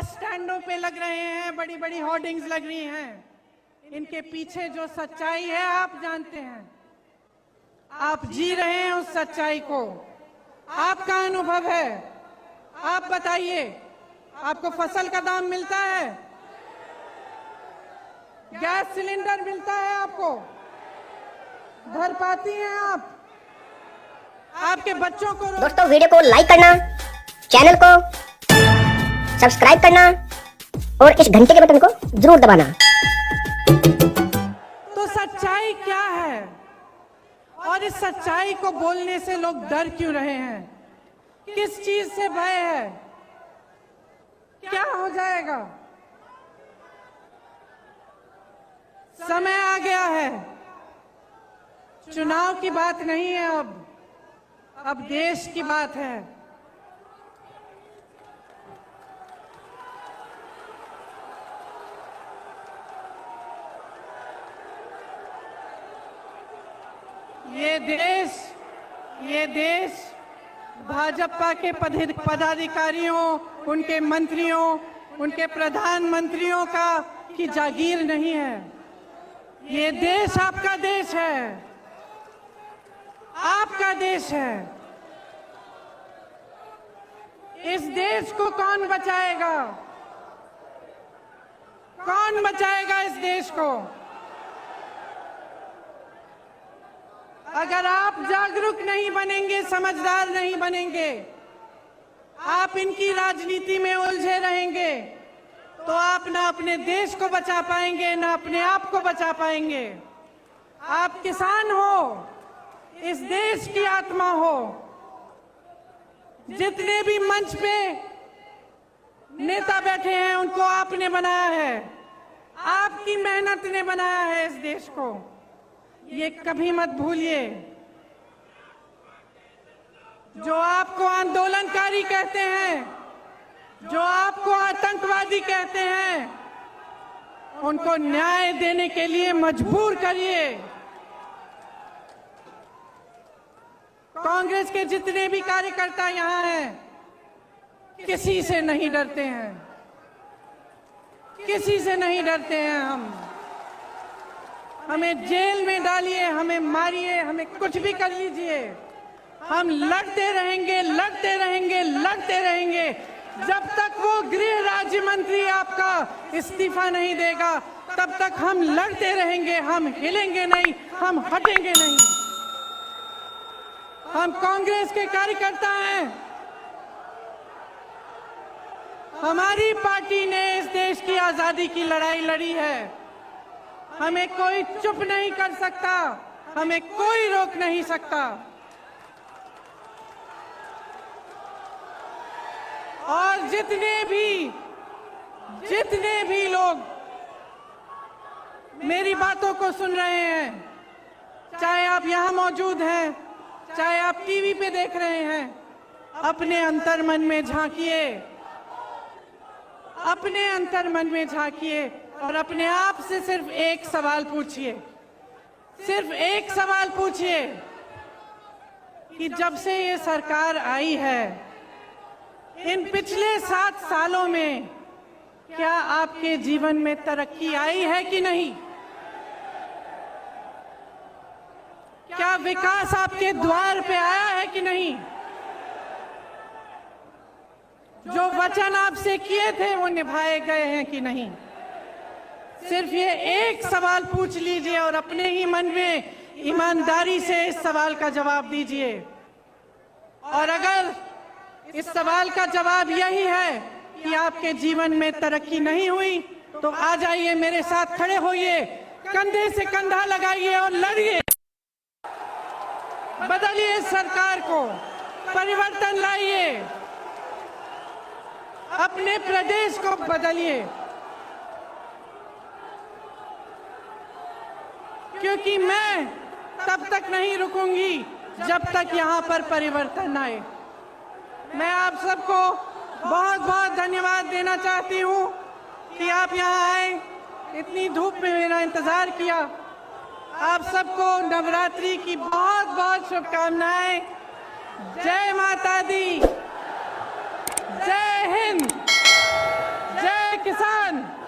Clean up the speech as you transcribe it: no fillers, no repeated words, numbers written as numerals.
बस स्टैंडों पे लग रहे हैं, बड़ी बड़ी होर्डिंग्स लग रही हैं। इनके पीछे जो सच्चाई है आप जानते हैं। आप जी रहे हैं उस सच्चाई को, आपका अनुभव है। आप बताइए, आपको फसल का दाम मिलता है? गैस सिलेंडर मिलता है आपको? भर पाती हैं आप? आपके बच्चों को दोस्तों वीडियो को लाइक करना, चैनल को सब्सक्राइब करना और इस घंटे के बटन को जरूर दबाना। तो सच्चाई क्या है और इस सच्चाई को बोलने से लोग डर क्यों रहे हैं? किस चीज से भय है? क्या हो जाएगा? समय आ गया है। चुनाव की बात नहीं है, अब देश की बात है। ये देश भाजपा के पदाधिकारियों, उनके मंत्रियों, उनके प्रधानमंत्रियों की जागीर नहीं है। ये देश आपका देश है, आपका देश है। इस देश को कौन बचाएगा? कौन बचाएगा इस देश को? अगर आप जागरूक नहीं बनेंगे, समझदार नहीं बनेंगे, आप इनकी राजनीति में उलझे रहेंगे, तो आप ना अपने देश को बचा पाएंगे, ना अपने आप को बचा पाएंगे। आप किसान हो, इस देश की आत्मा हो। जितने भी मंच पे नेता बैठे हैं, उनको आपने बनाया है, आपकी मेहनत ने बनाया है इस देश को। ये कभी मत भूलिए। जो आपको आंदोलनकारी कहते हैं, जो आपको आतंकवादी कहते हैं, उनको न्याय देने के लिए मजबूर करिए। कांग्रेस के जितने भी कार्यकर्ता यहाँ हैं, किसी से नहीं डरते हैं, किसी से नहीं डरते हैं। हमें जेल में डालिए, हमें मारिए, हमें कुछ भी कर लीजिए, हम लड़ते रहेंगे, लड़ते रहेंगे, लड़ते रहेंगे जब तक वो गृह राज्य मंत्री आपका इस्तीफा नहीं देगा। तब तक हम लड़ते रहेंगे, हम हिलेंगे नहीं, हम हटेंगे नहीं। हम कांग्रेस के कार्यकर्ता हैं। हमारी पार्टी ने इस देश की आजादी की लड़ाई लड़ी है। हमें कोई चुप नहीं कर सकता, हमें कोई रोक नहीं सकता। और जितने भी लोग मेरी बातों को सुन रहे हैं, चाहे आप यहाँ मौजूद हैं, चाहे आप टीवी पे देख रहे हैं, अपने अंतर्मन में झांकिए, अपने अंतर्मन में झांकिए और अपने आप से सिर्फ एक सवाल पूछिए, सिर्फ एक सवाल पूछिए कि जब से ये सरकार आई है, इन पिछले 7 सालों में क्या आपके जीवन में तरक्की आई है कि नहीं? क्या विकास आपके द्वार पे आया है कि नहीं? जो वचन आपसे किए थे वो निभाए गए हैं कि नहीं? सिर्फ ये एक सवाल पूछ लीजिए और अपने ही मन में ईमानदारी से इस सवाल का जवाब दीजिए। और अगर इस सवाल का जवाब यही है कि आपके जीवन में तरक्की नहीं हुई, तो आ जाइए, मेरे साथ खड़े होइए, कंधे से कंधा लगाइए और लड़िए। बदलिए सरकार को, परिवर्तन लाइए, अपने प्रदेश को बदलिए, क्योंकि मैं तब तक नहीं रुकूंगी जब तक यहाँ पर परिवर्तन आए। मैं आप सबको बहुत बहुत धन्यवाद देना चाहती हूँ कि आप यहाँ आए, इतनी धूप में मेरा इंतजार किया। आप सबको नवरात्रि की बहुत बहुत शुभकामनाएं। जय माता दी, जय हिंद, वतन